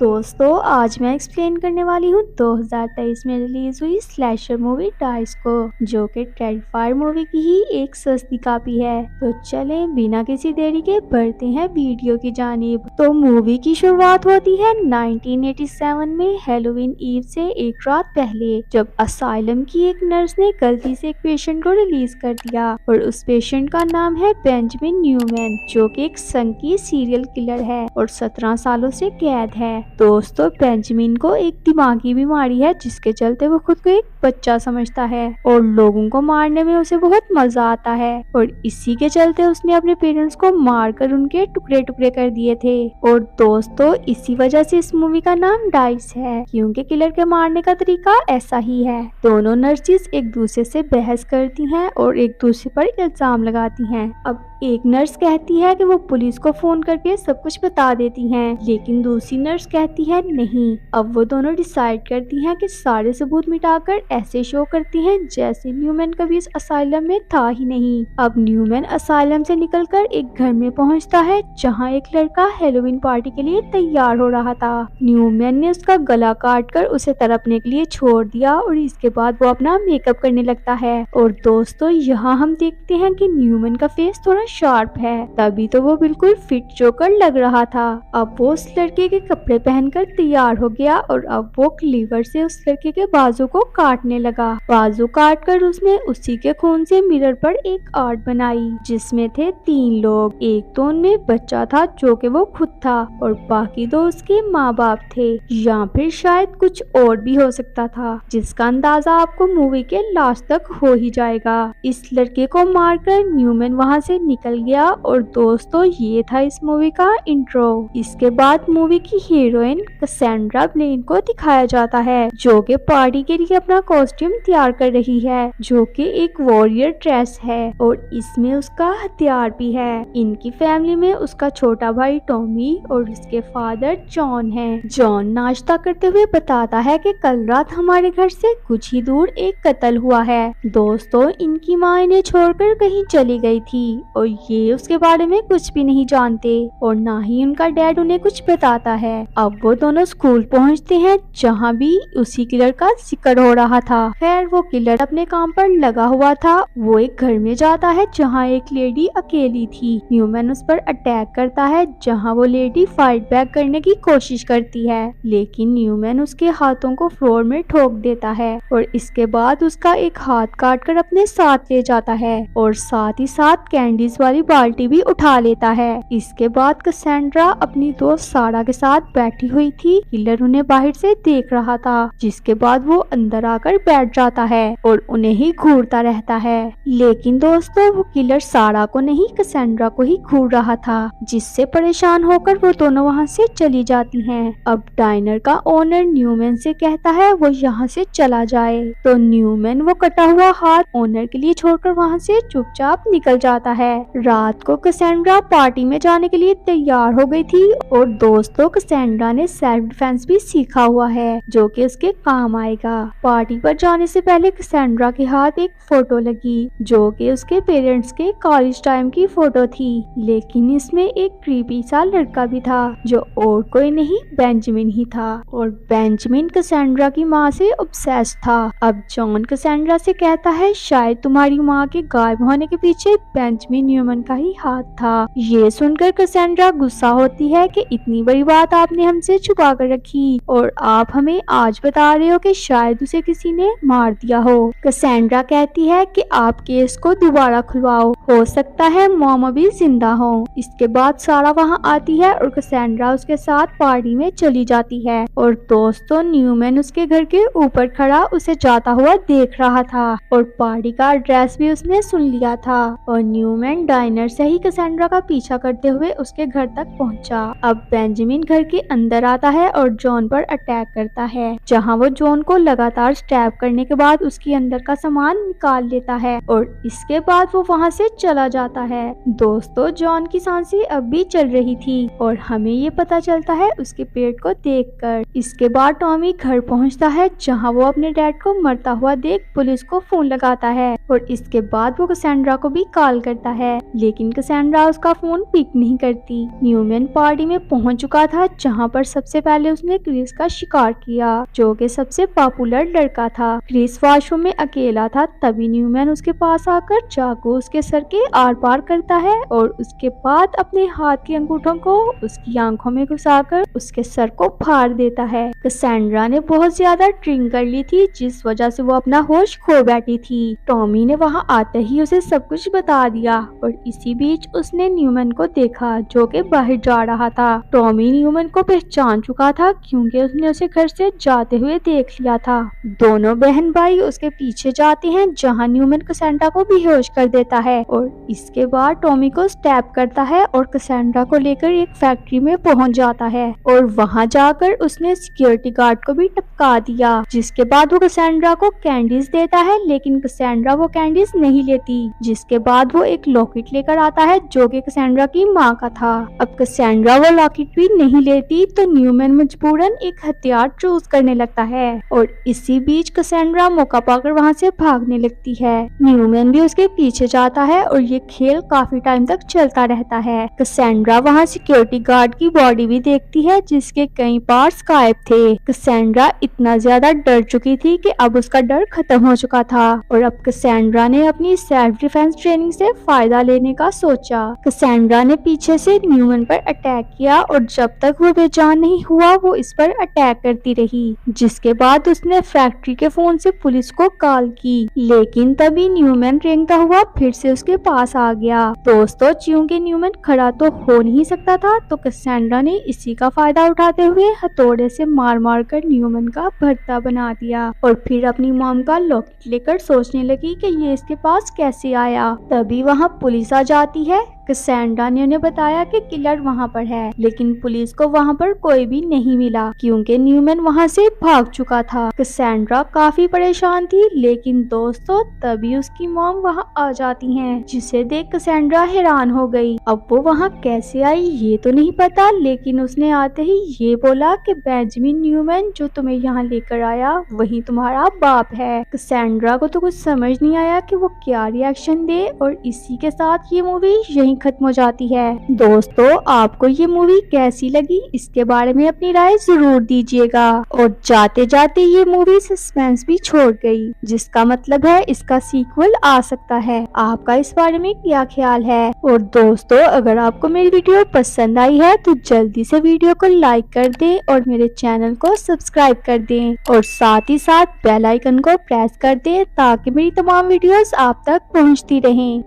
दोस्तों आज मैं एक्सप्लेन करने वाली हूँ 2023 में रिलीज हुई स्लैशर मूवी डाइस को, जो कि टेरिफायर मूवी की ही एक सस्ती कॉपी है। तो चलें बिना किसी देरी के बढ़ते हैं वीडियो की जानिब। तो मूवी की शुरुआत होती है 1987 में हैलोवीन ईव से एक रात पहले, जब असाइलम की एक नर्स ने गलती से एक पेशेंट को रिलीज कर दिया और उस पेशेंट का नाम है बेंजामिन न्यूमैन, जो कि एक संकी सीरियल किलर है और 17 सालों से कैद है। दोस्तों बेंजामिन को एक दिमागी बीमारी है, जिसके चलते वो खुद को एक बच्चा समझता है और लोगों को मारने में उसे बहुत मजा आता है, और इसी के चलते उसने अपने पेरेंट्स को मारकर उनके टुकड़े टुकड़े कर दिए थे। और दोस्तों इसी वजह से इस मूवी का नाम डाइस है, क्योंकि किलर के मारने का तरीका ऐसा ही है। दोनों नर्सिस एक दूसरे से बहस करती हैं और एक दूसरे पर इल्जाम लगाती हैं। अब एक नर्स कहती है कि वो पुलिस को फोन करके सब कुछ बता देती हैं, लेकिन दूसरी नर्स कहती है नहीं। अब वो दोनों डिसाइड करती हैं कि सारे सबूत मिटाकर ऐसे शो करती हैं जैसे न्यूमैन कभी इस असाइलम में था ही नहीं। अब न्यूमैन असाइलम से निकलकर एक घर में पहुंचता है, जहां एक लड़का हैलोवीन पार्टी के लिए तैयार हो रहा था। न्यूमैन ने उसका गला काटकर उसे तड़पने के लिए छोड़ दिया और इसके बाद वो अपना मेकअप करने लगता है। और दोस्तों यहाँ हम देखते हैं कि न्यूमैन का फेस थोड़ा शार्प है, तभी तो वो बिल्कुल फिट जोकर लग रहा था। अब वो उस लड़के के कपड़े पहनकर तैयार हो गया और अब वो क्लीवर से उस लड़के के बाजू को काटने लगा। बाजू काटकर उसने उसी के खून से मिरर पर एक आर्ट बनाई, जिसमें थे 3 लोग। एक तो उनमें बच्चा था, जो कि वो खुद था, और बाकी 2 उसके माँ बाप थे, या फिर शायद कुछ और भी हो सकता था, जिसका अंदाजा आपको मूवी के लास्ट तक हो ही जाएगा। इस लड़के को मारकर न्यूमैन वहाँ से निकल गया। और दोस्तों ये था इस मूवी का इंट्रो। इसके बाद मूवी की हीरोइन कैसेंड्रा ब्लेन को दिखाया जाता है, जो कि पार्टी के लिए अपना कॉस्ट्यूम तैयार कर रही है, जो कि एक वॉरियर ड्रेस है और इसमें उसका हथियार भी है। इनकी फैमिली में उसका छोटा भाई टॉमी और उसके फादर जॉन है। जॉन नाश्ता करते हुए बताता है कि कल रात हमारे घर से कुछ ही दूर एक कत्ल हुआ है। दोस्तों इनकी माँ इन्हें छोड़कर कहीं चली गई थी और ये उसके बारे में कुछ भी नहीं जानते, और ना ही उनका डैड उन्हें कुछ बताता है। अब वो दोनों स्कूल पहुंचते हैं, जहां भी उसी किलर का जिक्र हो रहा था। खैर वो किलर अपने काम पर लगा हुआ था। वो एक घर में जाता है जहां एक लेडी अकेली थी। न्यूमैन उस पर अटैक करता है, जहां वो लेडी फाइट बैक करने की कोशिश करती है, लेकिन न्यूमैन उसके हाथों को फ्लोर में ठोक देता है और इसके बाद उसका एक हाथ काटकर अपने साथ ले जाता है और साथ ही साथ कैंडीज वाली बाल्टी भी उठा लेता है। इसके बाद कैसेंड्रा अपनी दोस्त सारा के साथ बैठी हुई थी। किलर उन्हें बाहर से देख रहा था, जिसके बाद वो अंदर आकर बैठ जाता है और उन्हें ही घूरता रहता है। लेकिन दोस्तों वो किलर सारा को नहीं, कैसेंड्रा को ही घूर रहा था, जिससे परेशान होकर वो दोनों वहाँ से चली जाती हैं। अब डाइनर का ओनर न्यूमैन से कहता है वो यहाँ से चला जाए, तो न्यूमैन वो कटा हुआ हाथ ओनर के लिए छोड़कर वहाँ से चुपचाप निकल जाता है। रात को कैसेंड्रा पार्टी में जाने के लिए तैयार हो गई थी, और दोस्तों कैसेंड्रा ने सेल्फ डिफेंस भी सीखा हुआ है, जो कि उसके काम आएगा। पार्टी पर जाने से पहले कैसेंड्रा के हाथ एक फोटो लगी, जो कि उसके पेरेंट्स के कॉलेज टाइम की फोटो थी, लेकिन इसमें एक क्रीपी सा लड़का भी था, जो और कोई नहीं बेंजामिन ही था। और बेंजामिन कैसेंड्रा की माँ से ऑब्सेस्ड था। अब जॉन कैसेंड्रा से कहता है शायद तुम्हारी माँ के गायब होने के पीछे बेंजामिन न्यूमैन का ही हाथ था। ये सुनकर कैसेंड्रा गुस्सा होती है कि इतनी बड़ी बात आपने हमसे छुपा कर रखी और आप हमें आज बता रहे हो कि शायद उसे किसी ने मार दिया हो। कैसेंड्रा कहती है कि आप केस को दोबारा खुलवाओ, हो सकता है मॉम अभी जिंदा हो। इसके बाद सारा वहाँ आती है और कैसेंड्रा उसके साथ पार्टी में चली जाती है। और दोस्तों न्यूमैन उसके घर के ऊपर खड़ा उसे जाता हुआ देख रहा था और पार्टी का एड्रेस भी उसने सुन लिया था। और न्यूमैन डाइनर से ही कैसेंड्रा का पीछा करते हुए उसके घर तक पहुंचा। अब बेंजामिन घर के अंदर आता है और जॉन पर अटैक करता है, जहां वो जॉन को लगातार स्टैब करने के बाद उसके अंदर का सामान निकाल लेता है और इसके बाद वो वहां से चला जाता है। दोस्तों जॉन की सांसें अब भी चल रही थी और हमें ये पता चलता है उसके पेट को देखकर। इसके बाद टॉमी घर पहुंचता है, जहां वो अपने डैड को मरता हुआ देख पुलिस को फोन लगाता है और इसके बाद वो कैसेंड्रा को भी कॉल करता है। है, लेकिन कैसेंड्रा उसका फोन पिक नहीं करती। न्यूमैन पार्टी में पहुंच चुका था, जहां पर सबसे पहले उसने क्रिस का शिकार किया, जो कि सबसे पॉपुलर लड़का था। क्रिस वॉशरूम में अकेला था, तभी न्यूमैन उसके पास आकर चाकू उसके सर के आर पार करता है और उसके बाद अपने हाथ के अंगूठों को उसकी आंखों में घुसाकर उसके सर को फाड़ देता है। कैसेंड्रा ने बहुत ज्यादा ड्रिंक कर ली थी, जिस वजह से वो अपना होश खो बैठी थी। टॉमी ने वहां आते ही उसे सब कुछ बता दिया और इसी बीच उसने न्यूमैन को देखा, जो कि बाहर जा रहा था। टॉमी न्यूमैन को पहचान चुका था, क्योंकि उसने उसे घर से जाते हुए देख लिया था। दोनों बहन भाई उसके पीछे जाते हैं, जहां न्यूमैन कैसेंड्रा को बेहोश कर देता है और इसके बाद टॉमी को स्टैप करता है और कैसेंड्रा को लेकर एक फैक्ट्री में पहुंच जाता है और वहां जाकर उसने सिक्योरिटी गार्ड को भी टपका दिया, जिसके बाद वो कैसेंड्रा को कैंडीज देता है, लेकिन कैसेंड्रा वो कैंडीज नहीं लेती। जिसके बाद वो एक लॉकेट लेकर आता है, जो कि कैसेंड्रा की माँ का था। अब कैसेंड्रा वो लॉकेट भी नहीं लेती, तो न्यूमैन मजबूरन एक हथियार चूज करने लगता है और इसी बीच कैसेंड्रा मौका पाकर वहाँ से भागने लगती है। न्यूमैन भी उसके पीछे जाता है और ये खेल काफी टाइम तक चलता रहता है। कैसेंड्रा वहाँ सिक्योरिटी गार्ड की बॉडी भी देखती है, जिसके कई पार्ट्स गायब थे। कैसेंड्रा इतना ज्यादा डर चुकी थी कि अब उसका डर खत्म हो चुका था और अब कैसेंड्रा ने अपनी सेल्फ डिफेंस ट्रेनिंग से फायदा लेने का सोचा। कैसेंड्रा ने पीछे से न्यूमैन पर अटैक किया और जब तक वो बेजान नहीं हुआ वो इस पर अटैक करती रही, जिसके बाद उसने फैक्ट्री के फोन से पुलिस को कॉल की, लेकिन तभी न्यूमैन रेंगता हुआ फिर से उसके पास आ गया। दोस्तों, क्योंकि न्यूमैन खड़ा तो हो नहीं सकता था, तो कैसेंड्रा ने इसी का फायदा उठाते हुए हथौड़े से मार मार कर न्यूमैन का भर्ता बना दिया और फिर अपनी मॉम का लॉकेट लेकर सोचने लगी कि ये इसके पास कैसे आया। तभी वहाँ पुलिस आ जाती है। कैसेंड्रा ने उन्हें बताया कि किलर वहाँ पर है, लेकिन पुलिस को वहाँ पर कोई भी नहीं मिला, क्योंकि न्यूमैन वहाँ से भाग चुका था। कैसेंड्रा काफी परेशान थी, लेकिन दोस्तों तभी उसकी मॉम वहाँ आ जाती हैं, जिसे देख कैसेंड्रा हैरान हो गई। अब वो वहाँ कैसे आई ये तो नहीं पता, लेकिन उसने आते ही ये बोला कि बेंजामिन न्यूमैन जो तुम्हें यहाँ लेकर आया वही तुम्हारा बाप है। कैसेंड्रा को तो कुछ समझ नहीं आया कि वो क्या रिएक्शन दे और इसी के साथ ये मूवी यहीं खत्म हो जाती है। दोस्तों, आपको ये मूवी कैसी लगी इसके बारे में अपनी राय जरूर दीजिएगा। और जाते जाते ये मूवी सस्पेंस भी छोड़ गई, जिसका मतलब है इसका सीक्वल आ सकता है। आपका इस बारे में क्या ख्याल है? और दोस्तों, अगर आपको मेरी वीडियो पसंद आई है तो जल्दी से वीडियो को लाइक कर दें और मेरे चैनल को सब्सक्राइब कर दें और साथ ही साथ बेल आइकन को प्रेस कर दें, ताकि मेरी तमाम वीडियोस आप तक पहुंचती रहें।